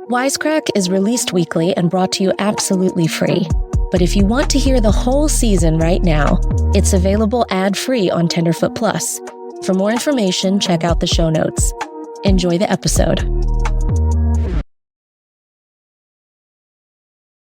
Wisecrack is released weekly and brought to you absolutely free. But if you want to hear the whole season right now, it's available ad-free on Tenderfoot Plus. For more information, check out the show notes. Enjoy the episode.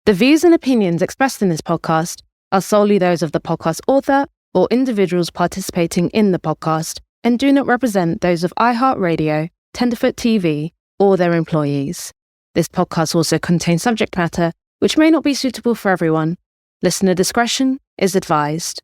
The views and opinions expressed in this podcast are solely those of the podcast author or individuals participating in the podcast and do not represent those of iHeartRadio, Tenderfoot TV, or their employees. This podcast also contains subject matter which may not be suitable for everyone. Listener discretion is advised.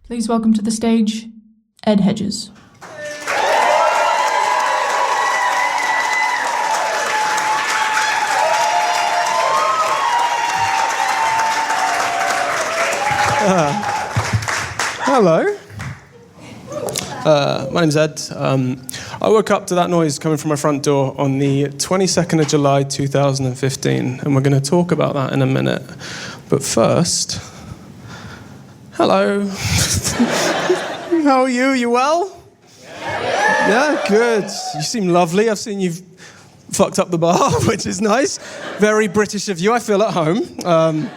Please welcome to the stage, Edd Hedges. Hello. My name's Ed. I woke up to that noise coming from my front door on the 22nd of July 2015, and we're going to talk about that in a minute. But first, hello. How are you? You well? Yeah, good. You seem lovely. I've seen you've fucked up the bar, which is nice. Very British of you. I feel at home.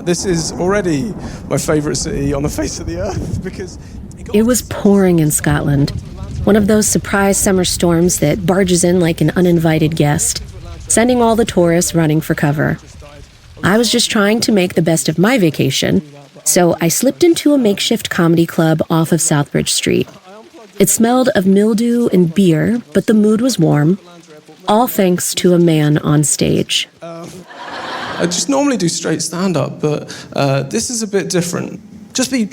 This is already my favourite city on the face of the earth because... It was pouring in Scotland. One of those surprise summer storms that barges in like an uninvited guest, sending all the tourists running for cover. I was just trying to make the best of my vacation, so I slipped into a makeshift comedy club off of Southbridge Street. It smelled of mildew and beer, but the mood was warm, all thanks to a man on stage. I just normally do straight stand-up, but this is a bit different. Just be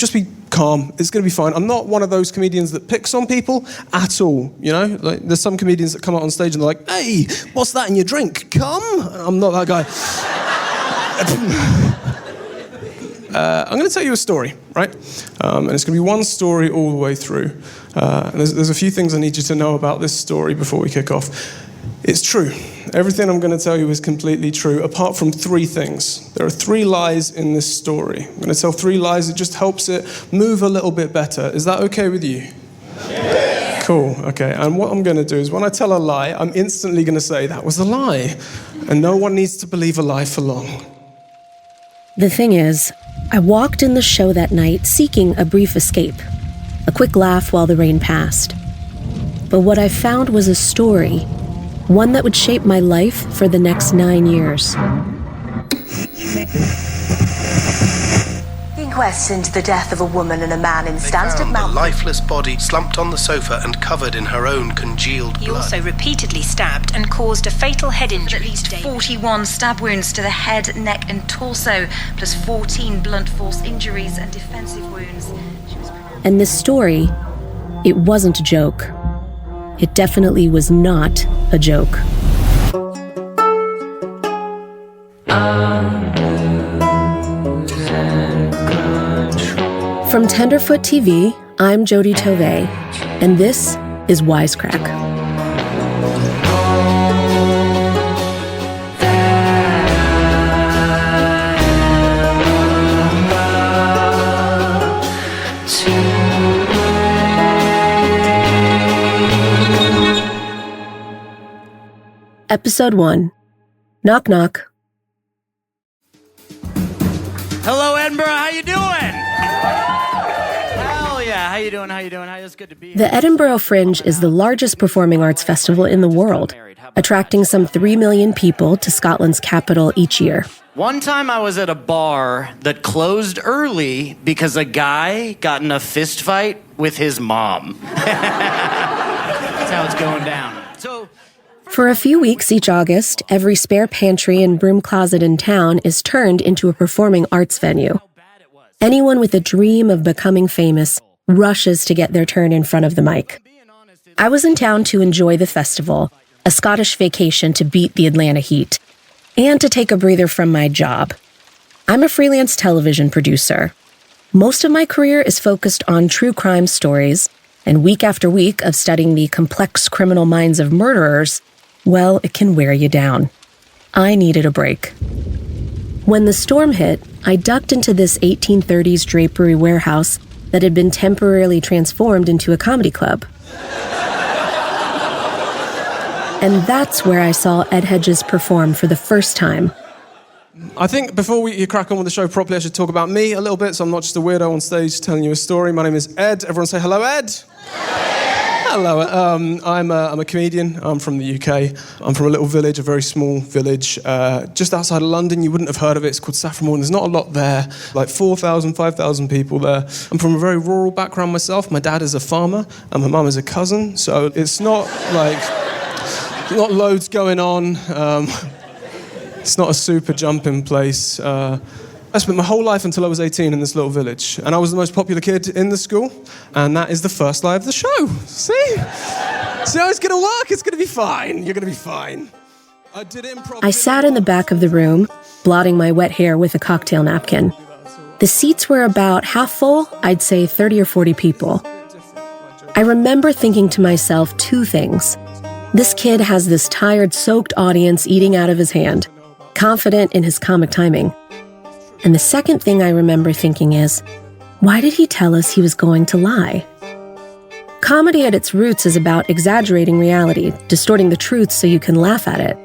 calm. It's going to be fine. I'm not one of those comedians that picks on people at all, you know? Like, there's some comedians that come out on stage and they're like, hey, what's that in your drink? Cum? I'm not that guy. I'm going to tell you a story, right? And it's going to be one story all the way through. And there's a few things I need you to know about this story before we kick off. It's true. Everything I'm going to tell you is completely true, apart from three things. There are three lies in this story. I'm going to tell three lies. It just helps it move a little bit better. Is that okay with you? Yeah. Cool. Okay. And what I'm going to do is when I tell a lie, I'm instantly going to say, that was a lie. And no one needs to believe a lie for long. The thing is, I walked in the show that night seeking a brief escape, a quick laugh while the rain passed. But what I found was a story, one that would shape my life for the next 9 years. The inquest into the death of a woman and a man in Stansted Mountain. A lifeless body slumped on the sofa and covered in her own congealed blood. He also repeatedly stabbed and caused a fatal head injury. At least 41 stab wounds to the head, neck and torso, plus 14 blunt force injuries and defensive wounds. And this story, it wasn't a joke. It definitely was not a joke. From Tenderfoot TV, I'm Jodi Tovay, and this is Wisecrack. Episode 1. Knock knock. Hello, Edinburgh. How you doing? Hell yeah. How you doing? It's good to be here. The Edinburgh Fringe is the largest performing arts festival in the world, attracting some 3 million people to Scotland's capital each year. One time I was at a bar that closed early because a guy got in a fist fight with his mom. That's how it's going down. For a few weeks each August, every spare pantry and broom closet in town is turned into a performing arts venue. Anyone with a dream of becoming famous rushes to get their turn in front of the mic. I was in town to enjoy the festival, a Scottish vacation to beat the Atlanta heat, and to take a breather from my job. I'm a freelance television producer. Most of my career is focused on true crime stories, and week after week of studying the complex criminal minds of murderers, well, it can wear you down. I needed a break. When the storm hit, I ducked into this 1830s drapery warehouse that had been temporarily transformed into a comedy club. And that's where I saw Edd Hedges perform for the first time. I think before you crack on with the show properly, I should talk about me a little bit, so I'm not just a weirdo on stage telling you a story. My name is Ed. Everyone say hello, Ed. Hello. I'm a comedian. I'm from the UK. I'm from a little village, a very small village, just outside of London. You wouldn't have heard of it. It's called Saffron. There's not a lot there, like 4,000, 5,000 people there. I'm from a very rural background myself. My dad is a farmer, and my mum is a cousin, so it's not like, not loads going on. It's not a super jumping place. I spent my whole life until I was 18 in this little village, and I was the most popular kid in the school, and that is the first lie of the show. See how it's going to work? It's going to be fine. You're going to be fine. I sat in the back of the room, blotting my wet hair with a cocktail napkin. The seats were about half full, I'd say 30 or 40 people. I remember thinking to myself two things. This kid has this tired, soaked audience eating out of his hand, confident in his comic timing. And the second thing I remember thinking is, why did he tell us he was going to lie? Comedy at its roots is about exaggerating reality, distorting the truth so you can laugh at it.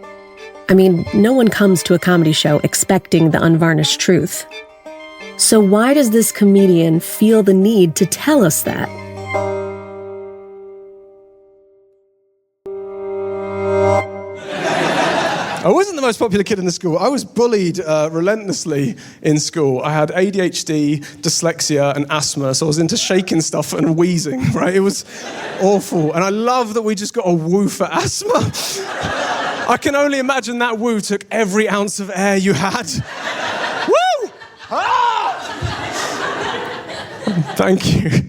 I mean, no one comes to a comedy show expecting the unvarnished truth. So why does this comedian feel the need to tell us that? I wasn't the most popular kid in the school. I was bullied relentlessly in school. I had ADHD, dyslexia, and asthma, so I was into shaking stuff and wheezing, right? It was awful. And I love that we just got a woo for asthma. I can only imagine that woo took every ounce of air you had. Woo! Ah! Thank you.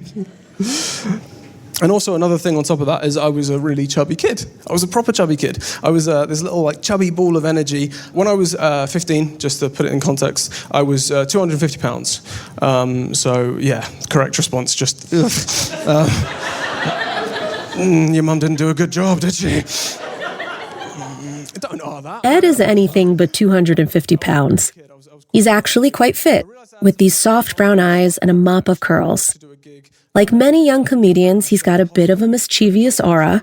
And also another thing on top of that is I was a really chubby kid. I was a proper chubby kid. I was this little like chubby ball of energy. When I was 15, just to put it in context, I was 250 pounds. So yeah, correct response, just your mum didn't do a good job, did she? Don't know that. Ed is anything but 250 pounds. He's actually quite fit, with these soft brown eyes and a mop of curls. Like many young comedians, he's got a bit of a mischievous aura,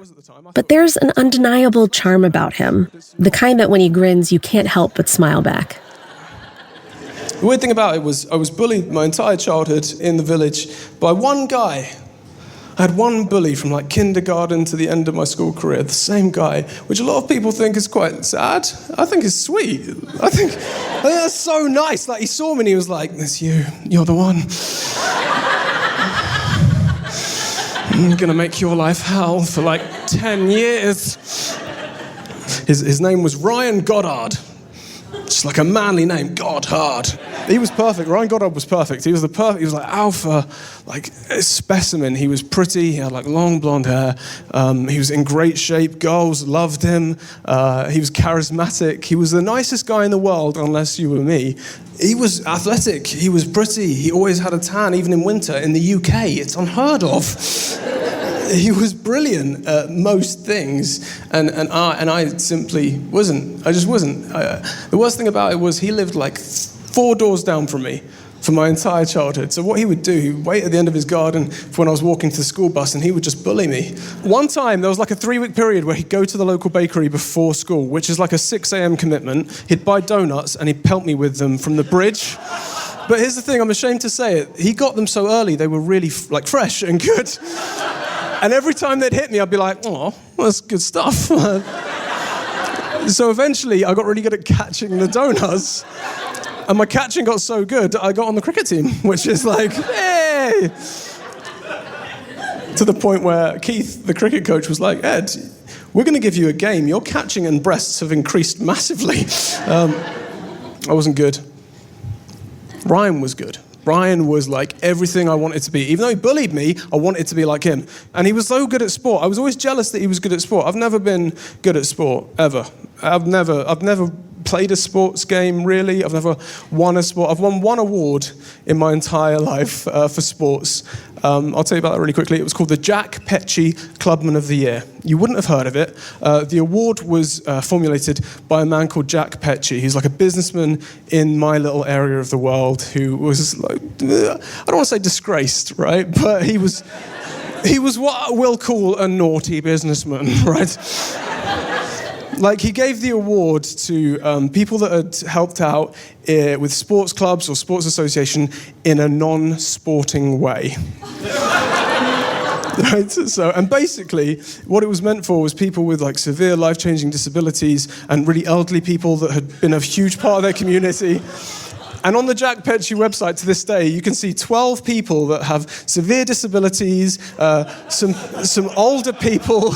but there's an undeniable charm about him, the kind that when he grins, you can't help but smile back. The weird thing about it was I was bullied my entire childhood in the village by one guy. I had one bully from like kindergarten to the end of my school career, the same guy, which a lot of people think is quite sad. I think it's sweet. I think that's so nice. Like he saw me and he was like, "It's you. You're the one. I'm gonna make your life hell for like 10 years. His name was Ryan Goddard. Just like a manly name, Goddard. He was perfect. Ryan Goddard was perfect. He was he was like alpha, like a specimen. He was pretty. He had like long blonde hair. He was in great shape. Girls loved him. He was charismatic. He was the nicest guy in the world, unless you were me. He was athletic. He was pretty. He always had a tan, even in winter. In the UK, it's unheard of. He was brilliant at most things, and I simply wasn't. I just wasn't. The worst thing about it was he lived like 4 doors down from me for my entire childhood. So what he would do, he'd wait at the end of his garden for when I was walking to the school bus, and he would just bully me. One time, there was like a 3-week period where he'd go to the local bakery before school, which is like a 6 a.m. commitment. He'd buy donuts, and he'd pelt me with them from the bridge. But here's the thing, I'm ashamed to say it. He got them so early, they were really like fresh and good. And every time they'd hit me, I'd be like, oh, that's good stuff. So eventually, I got really good at catching the donuts. And my catching got so good, I got on the cricket team, which is like, hey! To the point where Keith, the cricket coach, was like, Ed, we're going to give you a game. Your catching and breasts have increased massively. I wasn't good. Ryan was good. Ryan was like everything I wanted to be. Even though he bullied me, I wanted to be like him. And he was so good at sport. I was always jealous that he was good at sport. I've never been good at sport, ever. I've never played a sports game, really. I've never won a sport. I've won one award in my entire life for sports. I'll tell you about that really quickly. It was called the Jack Petchey Clubman of the Year. You wouldn't have heard of it. The award was formulated by a man called Jack Petchey. He's like a businessman in my little area of the world who was, like, I don't want to say disgraced, right? But he was what we'll call a naughty businessman, right? Like, he gave the award to people that had helped out with sports clubs or sports association in a non-sporting way. Right? So, and basically, what it was meant for was people with like severe life-changing disabilities and really elderly people that had been a huge part of their community. And on the Jack Petchey website to this day, you can see 12 people that have severe disabilities, some older people,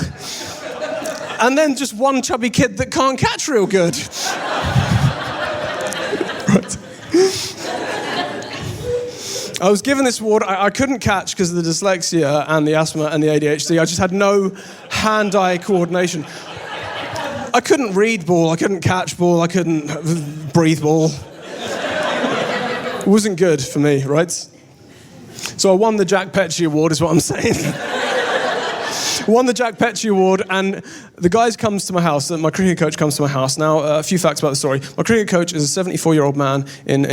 and then just one chubby kid that can't catch real good. Right. I was given this award. I couldn't catch because of the dyslexia and the asthma and the ADHD. I just had no hand-eye coordination. I couldn't read ball, I couldn't catch ball, I couldn't breathe ball. It wasn't good for me, right? So I won the Jack Petchey Award, is what I'm saying. Won the Jack Petchey Award, and the guy comes to my house, my cricket coach comes to my house. Now, a few facts about the story. My cricket coach is a 74-year-old man in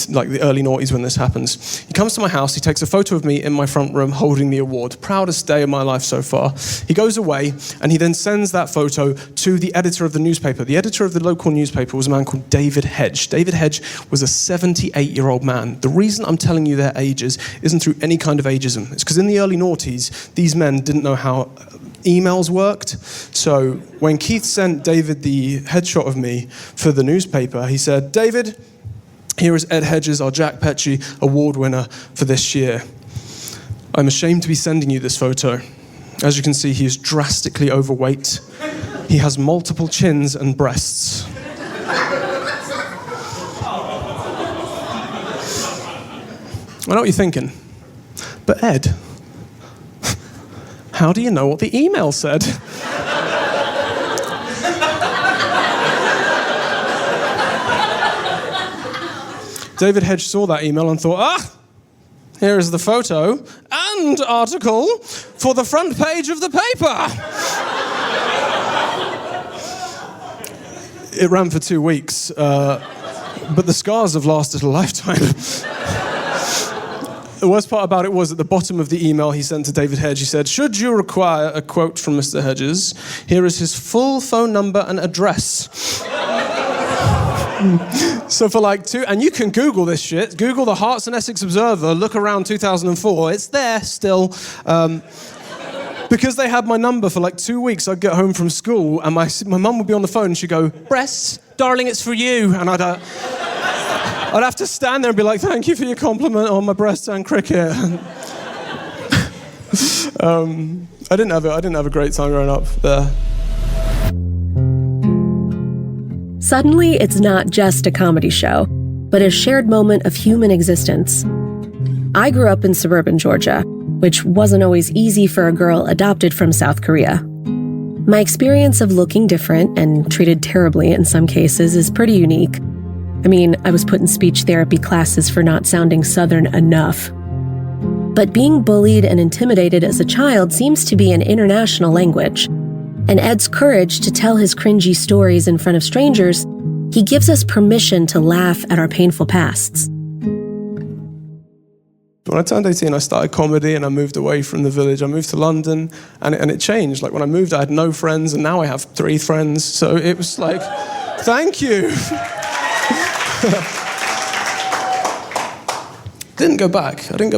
like the early noughties when this happens. He comes to my house, he takes a photo of me in my front room holding the award. Proudest day of my life so far. He goes away, and he then sends that photo to the editor of the newspaper. The editor of the local newspaper was a man called Edd Hedges. Edd Hedges was a 78-year-old man. The reason I'm telling you their ages isn't through any kind of ageism. It's because in the early noughties, these men didn't know how emails worked. So when Keith sent David the headshot of me for the newspaper, he said, "David, here is Edd Hedges, our Jack Petchey award winner for this year. I'm ashamed to be sending you this photo. As you can see, he is drastically overweight. He has multiple chins and breasts." I know what you're thinking, but Ed, how do you know what the email said? David Hedges saw that email and thought, here is the photo and article for the front page of the paper. It ran for 2 weeks, but the scars have lasted a lifetime. The worst part about it was at the bottom of the email he sent to David Hedges, he said, "Should you require a quote from Mr. Hedges, here is his full phone number and address." So for like and you can Google this shit, Google the Hearts and Essex Observer, look around 2004, it's there still. Because they had my number for like 2 weeks, I'd get home from school and my mum would be on the phone and she'd go, "Breasts, darling, it's for you." And I'd have to stand there and be like, "Thank you for your compliment on my breasts and cricket." I didn't have a great time growing up there. Suddenly, it's not just a comedy show, but a shared moment of human existence. I grew up in suburban Georgia, which wasn't always easy for a girl adopted from South Korea. My experience of looking different and treated terribly in some cases is pretty unique. I mean, I was put in speech therapy classes for not sounding Southern enough. But being bullied and intimidated as a child seems to be an international language. And Ed's courage to tell his cringy stories in front of strangers, he gives us permission to laugh at our painful pasts. When I turned 18, I started comedy and I moved away from the village. I moved to London and it changed. Like when I moved, I had no friends and now I have 3 friends. So it was like, thank you. I didn't go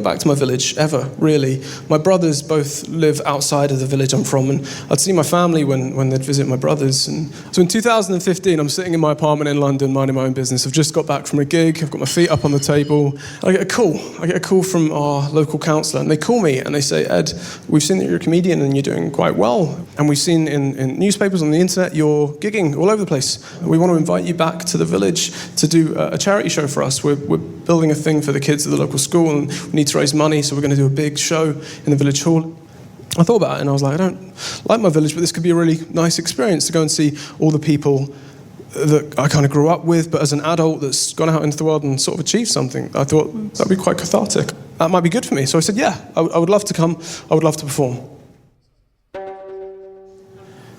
back to my village, ever, really. My brothers both live outside of the village I'm from, and I'd see my family when they'd visit my brothers. And so in 2015, I'm sitting in my apartment in London, minding my own business. I've just got back from a gig, I've got my feet up on the table. I get a call from our local counsellor, and they call me and they say, "Ed, we've seen that you're a comedian and you're doing quite well. And we've seen in newspapers, on the internet, you're gigging all over the place. We want to invite you back to the village to do a charity show for us. We're building a thing for the kids at the local school and we need to raise money, so we're going to do a big show in the village hall." I thought about it and I was like, I don't like my village, but this could be a really nice experience to go and see all the people that I kind of grew up with, but as an adult that's gone out into the world and sort of achieved something, I thought that'd be quite cathartic. That might be good for me. So I said, yeah, I would love to come. I would love to perform.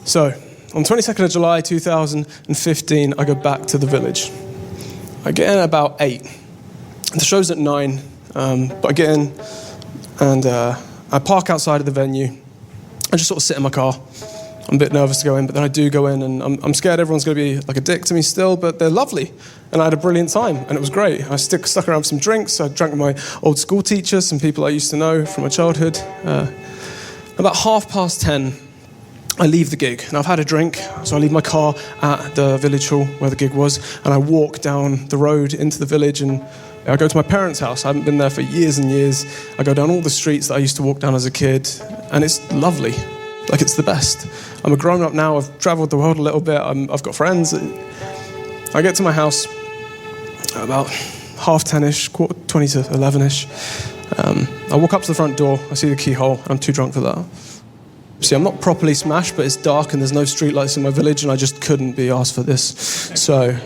So on 22nd of July 2015, I go back to the village. I get in at about 8. The show's at 9, but I get in and I park outside of the venue. I just sort of sit in my car. I'm a bit nervous to go in, but then I do go in, and I'm scared everyone's going to be like a dick to me still, but they're lovely. And I had a brilliant time, and it was great. I stuck around for some drinks. I drank with my old school teachers, some people I used to know from my childhood. About 10:30, I leave the gig, and I've had a drink, so I leave my car at the village hall where the gig was, and I walk down the road into the village, and I go to my parents' house. I haven't been there for years and years. I go down all the streets that I used to walk down as a kid, and it's lovely. Like, it's the best. I'm a grown-up now. I've travelled the world a little bit. I've got friends. I get to my house about 10:30-ish, 20 to 11-ish. I walk up to the front door. I see the keyhole. I'm too drunk for that. See, I'm not properly smashed, but it's dark and there's no streetlights in my village, and I just couldn't be asked for this. So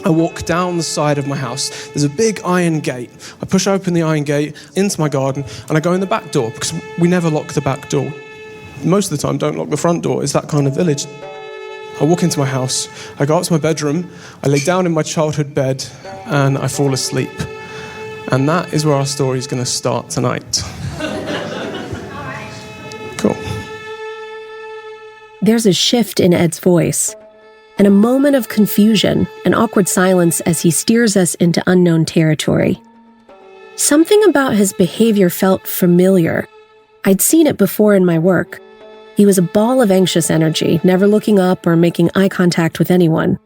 I walk down the side of my house. There's a big iron gate. I push open the iron gate into my garden, and I go in the back door, because we never lock the back door. Most of the time, don't lock the front door. It's that kind of village. I walk into my house. I go up to my bedroom. I lay down in my childhood bed, and I fall asleep. And that is where our story is going to start tonight. Cool. There's a shift in Ed's voice, and a moment of confusion, an awkward silence as he steers us into unknown territory. Something about his behavior felt familiar. I'd seen it before in my work. He was a ball of anxious energy, never looking up or making eye contact with anyone.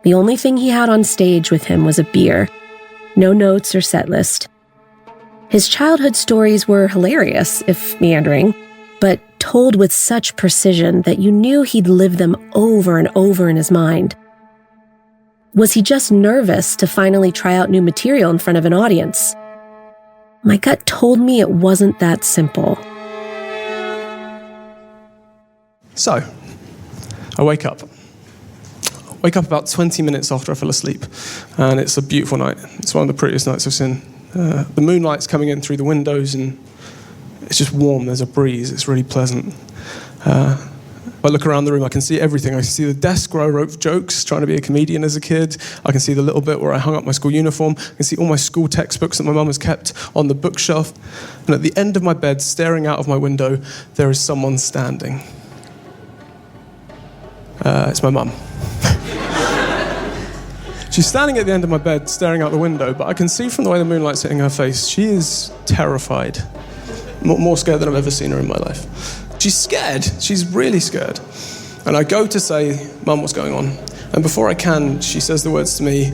The only thing he had on stage with him was a beer. No notes or set list. His childhood stories were hilarious, if meandering, but told with such precision that you knew he'd lived them over and over in his mind. Was he just nervous to finally try out new material in front of an audience? My gut told me it wasn't that simple. So, I wake up. About 20 minutes after I fell asleep, and it's a beautiful night. It's one of the prettiest nights I've seen. The moonlight's coming in through the windows, and it's just warm. There's a breeze. It's really pleasant. I look around the room. I can see everything. I can see the desk where I wrote jokes, trying to be a comedian as a kid. I can see the little bit where I hung up my school uniform. I can see all my school textbooks that my mum has kept on the bookshelf. And at the end of my bed, staring out of my window, there is someone standing. It's my mum. She's standing at the end of my bed, staring out the window, but I can see from the way the moonlight's hitting her face, she is terrified. More scared than I've ever seen her in my life. She's scared. She's really scared. And I go to say, Mum, what's going on? And before I can, she says the words to me,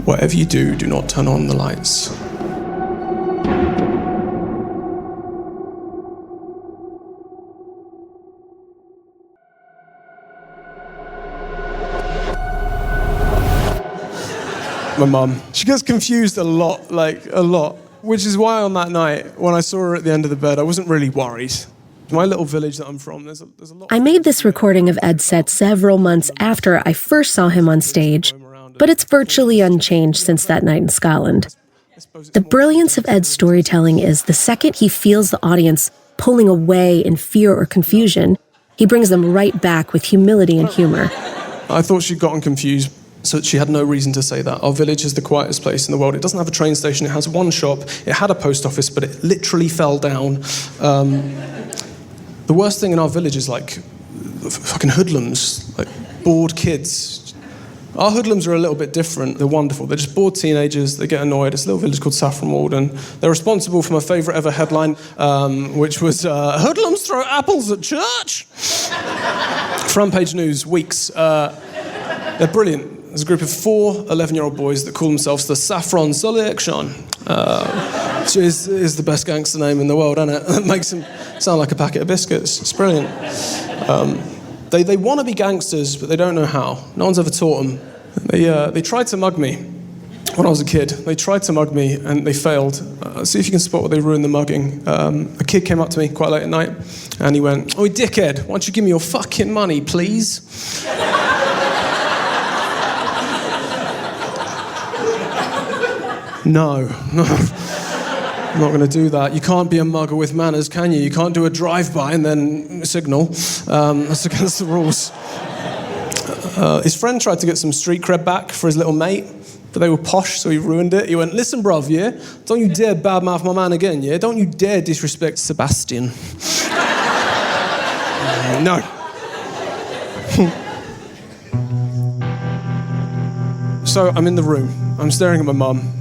whatever you do, do not turn on the lights. My mum. She gets confused a lot, which is why on that night, when I saw her at the end of the bed, I wasn't really worried. My little village that I'm from, there's a lot... I made this recording of Ed's set several months after I first saw him on stage, but it's virtually unchanged since that night in Scotland. The brilliance of Ed's storytelling is the second he feels the audience pulling away in fear or confusion, he brings them right back with humility and humor. I thought she'd gotten confused, so she had no reason to say that. Our village is the quietest place in the world. It doesn't have a train station. It has one shop. It had a post office, but it literally fell down. The worst thing in our village is like fucking hoodlums, like bored kids. Our hoodlums are a little bit different. They're wonderful. They're just bored teenagers. They get annoyed. It's a little village called Saffronwald, and they're responsible for my favourite ever headline, which was hoodlums throw apples at church. Front page news, weeks. They're brilliant. There's a group of 4 11-year-old boys that call themselves the Saffron Selection, which is the best gangster name in the world, isn't it? It makes them sound like a packet of biscuits. It's brilliant. They want to be gangsters, but they don't know how. No one's ever taught them. They tried to mug me when I was a kid. They tried to mug me, and they failed. See if you can spot where they ruined the mugging. A kid came up to me quite late at night, and he went, "Oi, dickhead, why don't you give me your fucking money, please?" No. I'm not going to do that. You can't be a mugger with manners, can you? You can't do a drive-by and then signal. That's against the rules. His friend tried to get some street cred back for his little mate, but they were posh, so he ruined it. He went, listen, bruv, yeah? Don't you dare badmouth my man again, yeah? Don't you dare disrespect Sebastian. No. So I'm in the room. I'm staring at my mum.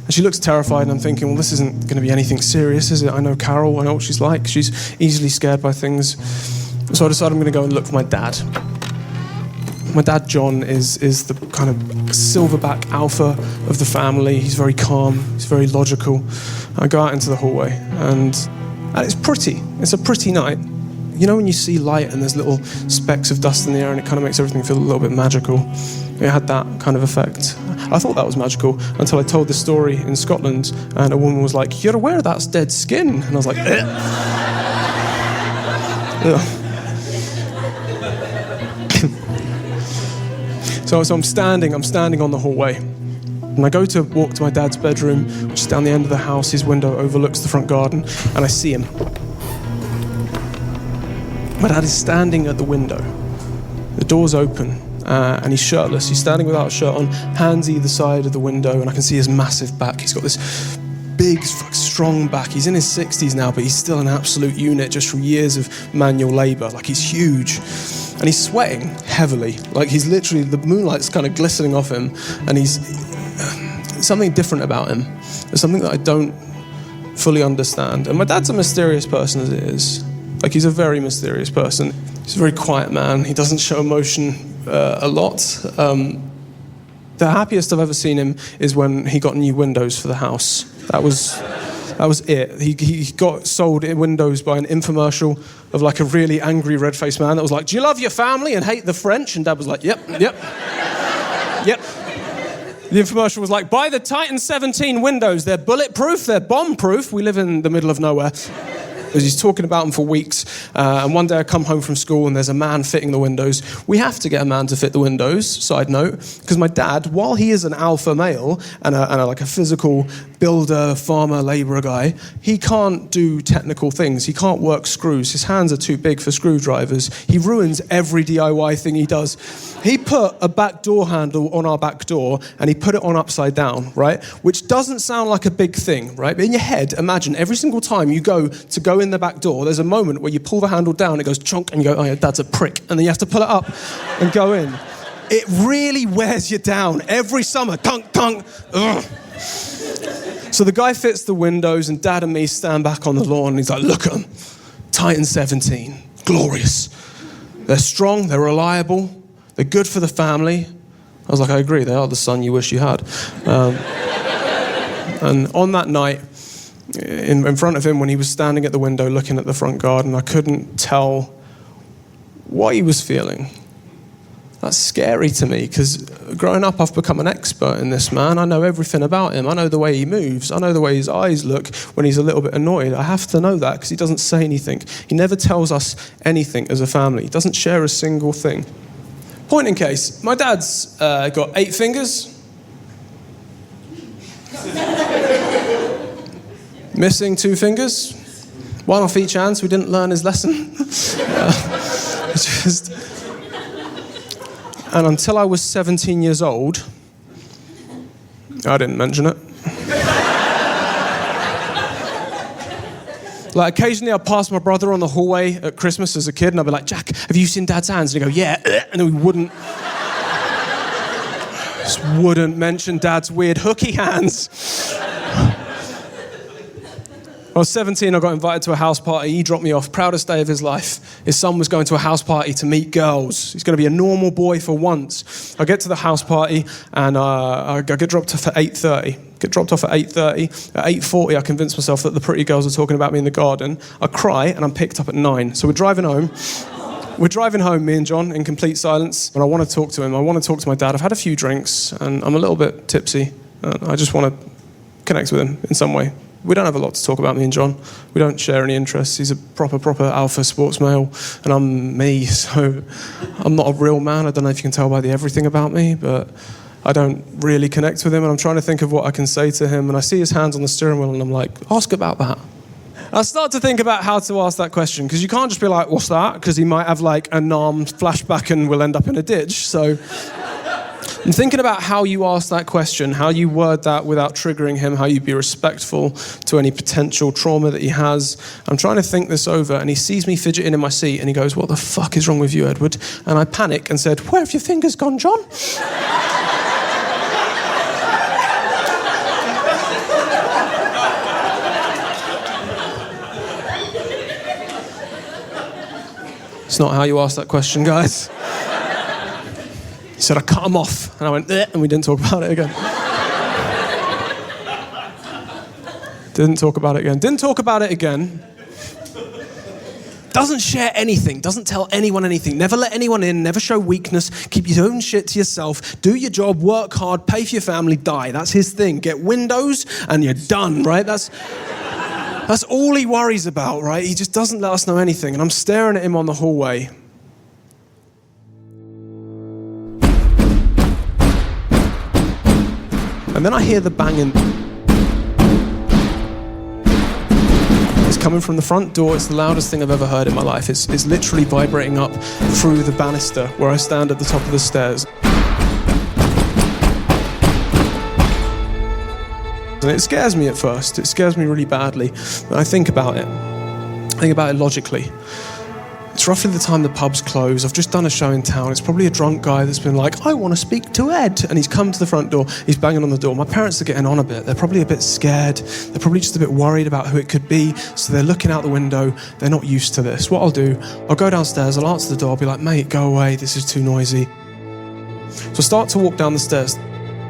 And she looks terrified, and I'm thinking, well, this isn't going to be anything serious, is it? I know Carol, I know what she's like. She's easily scared by things. So I decided I'm going to go and look for my dad. My dad, John, is the kind of silverback alpha of the family. He's very calm, he's very logical. I go out into the hallway, and it's pretty. It's a pretty night. You know when you see light and there's little specks of dust in the air and it kind of makes everything feel a little bit magical? It had that kind of effect. I thought that was magical until I told this story in Scotland and a woman was like, you're aware that's dead skin? And I was like, eh. So I'm standing on the hallway. And I go to walk to my dad's bedroom, which is down the end of the house. His window overlooks the front garden, and I see him. My dad is standing at the window. The door's open, and he's shirtless. He's standing without a shirt on, hands either side of the window, and I can see his massive back. He's got this big, strong back. He's in his 60s now, but he's still an absolute unit just from years of manual labour. Like, he's huge. And he's sweating heavily. Like, he's literally, the moonlight's kind of glistening off him, and he's something different about him. There's something that I don't fully understand. And my dad's a mysterious person as it is. Like, he's a very mysterious person. He's a very quiet man. He doesn't show emotion a lot. The happiest I've ever seen him is when he got new windows for the house. That was it. He got sold windows by an infomercial of like a really angry red-faced man that was like, do you love your family and hate the French? And Dad was like, yep. Yep. The infomercial was like, buy the Titan 17 windows. They're bulletproof, they're bomb-proof. We live in the middle of nowhere. Because he's talking about them for weeks. And one day I come home from school and there's a man fitting the windows. We have to get a man to fit the windows, side note, because my dad, while he is an alpha male and like a physical builder, farmer, labourer guy, he can't do technical things. He can't work screws. His hands are too big for screwdrivers. He ruins every DIY thing he does. He put a back door handle on our back door and he put it on upside down, right? Which doesn't sound like a big thing, right? But in your head, imagine every single time you go in the back door, there's a moment where you pull the handle down, it goes chunk, and you go, oh yeah, Dad's a prick. And then you have to pull it up and go in. It really wears you down every summer. Tunk, tunk. Ugh. So the guy fits the windows and Dad and me stand back on the lawn and he's like, look at them. Titan 17. Glorious. They're strong, they're reliable, they're good for the family. I was like, I agree, they are the son you wish you had. And on that night, in front of him when he was standing at the window looking at the front garden, I couldn't tell what he was feeling. That's scary to me, because growing up I've become an expert in this man. I know everything about him. I know the way he moves. I know the way his eyes look when he's a little bit annoyed. I have to know that because he doesn't say anything. He never tells us anything as a family. He doesn't share a single thing. Point in case, my dad's got 8 fingers. Missing 2 fingers, 1 off each hand, so he didn't learn his lesson. And until I was 17 years old, I didn't mention it. Like, occasionally I'd pass my brother on the hallway at Christmas as a kid, and I'd be like, Jack, have you seen Dad's hands? And he'd go, yeah. And then we wouldn't. Just wouldn't mention Dad's weird hooky hands. I was 17, I got invited to a house party. He dropped me off, proudest day of his life. His son was going to a house party to meet girls. He's going to be a normal boy for once. I get to the house party and I get dropped off at 8:30. At 8:40, I convince myself that the pretty girls are talking about me in the garden. I cry and I'm picked up at 9. So we're driving home. Me and John, in complete silence. And I want to talk to him. I want to talk to my dad. I've had a few drinks and I'm a little bit tipsy. I just want to connect with him in some way. We don't have a lot to talk about, me and John. We don't share any interests. He's a proper alpha sports male, and I'm me, so I'm not a real man. I don't know if you can tell by the everything about me, but I don't really connect with him, and I'm trying to think of what I can say to him, and I see his hands on the steering wheel, and I'm like, ask about that. I start to think about how to ask that question, because you can't just be like, what's that? Because he might have like a numb flashback and we'll end up in a ditch. So I'm thinking about how you ask that question, how you word that without triggering him, how you be respectful to any potential trauma that he has. I'm trying to think this over, and he sees me fidgeting in my seat, and he goes, what the fuck is wrong with you, Edward? And I panic and said, where have your fingers gone, John? It's not how you ask that question, guys. He said, I cut him off. And I went, and we didn't talk about it again. Didn't talk about it again. Doesn't share anything. Doesn't tell anyone anything. Never let anyone in. Never show weakness. Keep your own shit to yourself. Do your job. Work hard. Pay for your family. Die. That's his thing. Get windows and you're done, right? That's all he worries about, right? He just doesn't let us know anything. And I'm staring at him on the hallway. And then I hear the banging. It's coming from the front door. It's the loudest thing I've ever heard in my life. It's literally vibrating up through the banister where I stand at the top of the stairs. And it scares me at first. It scares me really badly. But I think about it. I think about it logically. It's roughly the time the pubs close. I've just done a show in town. It's probably a drunk guy that's been like, I want to speak to Ed. And he's come to the front door. He's banging on the door. My parents are getting on a bit. They're probably a bit scared. They're probably just a bit worried about who it could be. So they're looking out the window. They're not used to this. What I'll do, I'll go downstairs. I'll answer the door. I'll be like, mate, go away. This is too noisy. So I start to walk down the stairs.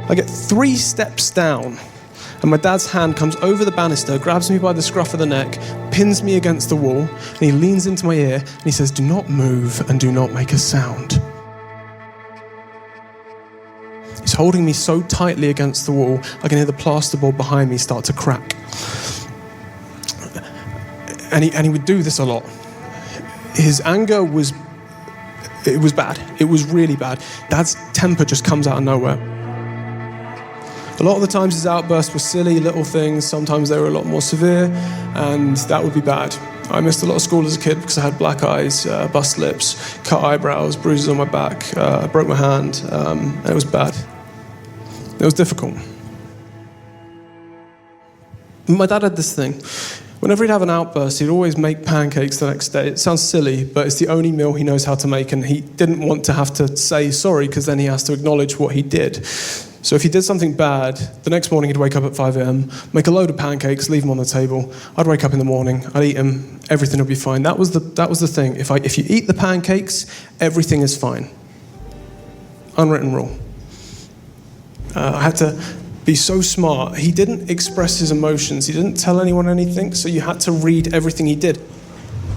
I get 3 steps down. And my dad's hand comes over the banister, grabs me by the scruff of the neck, pins me against the wall, and he leans into my ear and he says, do not move and do not make a sound. He's holding me so tightly against the wall, I can hear the plasterboard behind me start to crack. And he would do this a lot. His anger was bad. It was really bad. Dad's temper just comes out of nowhere. A lot of the times his outbursts were silly little things. Sometimes they were a lot more severe, and that would be bad. I missed a lot of school as a kid because I had black eyes, bust lips, cut eyebrows, bruises on my back. I broke my hand. It was bad. It was difficult. My dad had this thing. Whenever he'd have an outburst, he'd always make pancakes the next day. It sounds silly, but it's the only meal he knows how to make, and he didn't want to have to say sorry because then he has to acknowledge what he did. So if he did something bad, the next morning he'd wake up at 5 a.m, make a load of pancakes, leave them on the table. I'd wake up in the morning, I'd eat them, everything would be fine. That was the thing. If you eat the pancakes, everything is fine. Unwritten rule. I had to be so smart. He didn't express his emotions. He didn't tell anyone anything, so you had to read everything he did.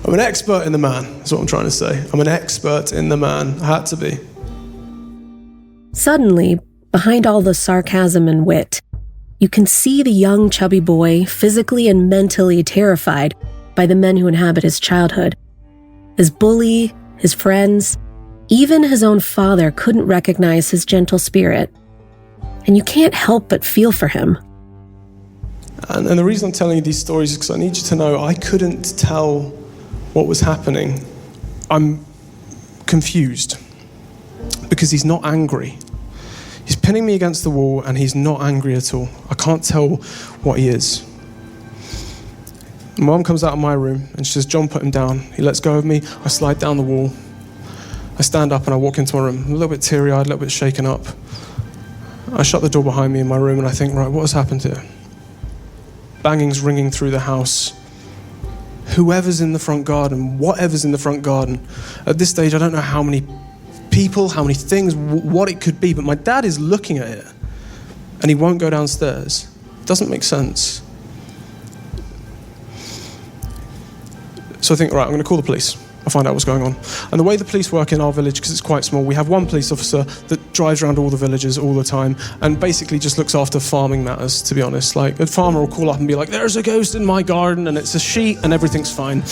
I'm an expert in the man, is what I'm trying to say. I'm an expert in the man. I had to be. Suddenly, behind all the sarcasm and wit, you can see the young, chubby boy physically and mentally terrified by the men who inhabit his childhood. His bully, his friends, even his own father couldn't recognize his gentle spirit. And you can't help but feel for him. And the reason I'm telling you these stories is because I need you to know I couldn't tell what was happening. I'm confused because he's not angry. He's pinning me against the wall and he's not angry at all. I can't tell what he is. Mom comes out of my room and she says, John, put him down. He lets go of me. I slide down the wall. I stand up and I walk into my room. I'm a little bit teary-eyed, a little bit shaken up. I shut the door behind me in my room and I think, right, what has happened here? Banging's ringing through the house. Whoever's in the front garden, whatever's in the front garden. At this stage, I don't know how many people, how many things, what it could be, but my dad is looking at it and he won't go downstairs. It doesn't make sense. So I think, right, I'm going to call the police. I'll find out what's going on. And the way the police work in our village, because it's quite small, we have one police officer that drives around all the villages all the time and basically just looks after farming matters, to be honest. Like, a farmer will call up and be like, there's a ghost in my garden and it's a sheep and everything's fine.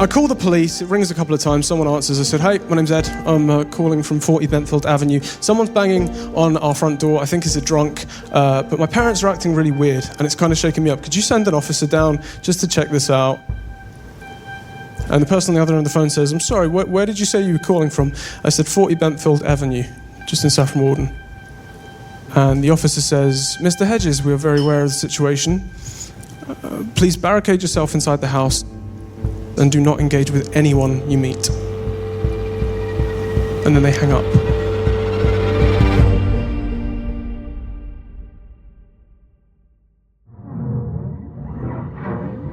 I call the police, it rings a couple of times, someone answers. I said, hey, my name's Ed, I'm calling from 40 Bentfield Avenue. Someone's banging on our front door, I think he's a drunk, but my parents are acting really weird and it's kind of shaking me up. Could you send an officer down just to check this out? And the person on the other end of the phone says, I'm sorry, where did you say you were calling from? I said, 40 Bentfield Avenue, just in Saffron Walden. And the officer says, Mr. Hedges, we are very aware of the situation. Please barricade yourself inside the house and do not engage with anyone you meet. And then they hang up.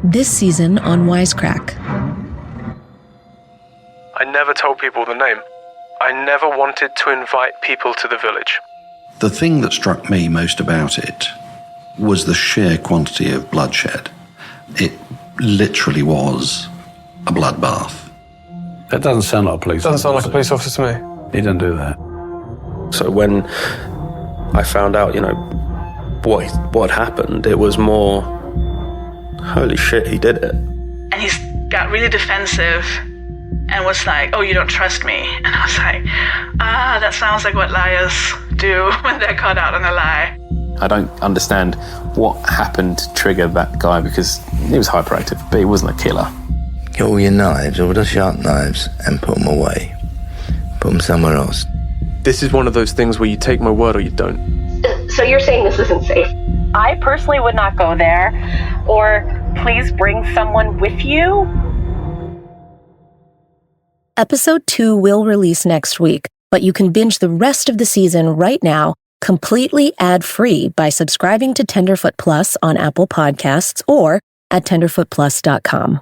This season on Wisecrack. I never told people the name. I never wanted to invite people to the village. The thing that struck me most about it was the sheer quantity of bloodshed. It literally was a bloodbath. That doesn't sound like a police officer. Doesn't sound like a police officer to me. He didn't do that. So when I found out, what happened, it was more, holy shit, he did it. And he got really defensive and was like, oh, you don't trust me. And I was like, that sounds like what liars do when they're caught out on a lie. I don't understand what happened to trigger that guy, because he was hyperactive, but he wasn't a killer. Get all your knives, all the sharp knives, and put them away. Put them somewhere else. This is one of those things where you take my word or you don't. So you're saying this isn't safe? I personally would not go there. Or please bring someone with you. Episode 2 will release next week, but you can binge the rest of the season right now, completely ad-free, by subscribing to Tenderfoot Plus on Apple Podcasts or at tenderfootplus.com.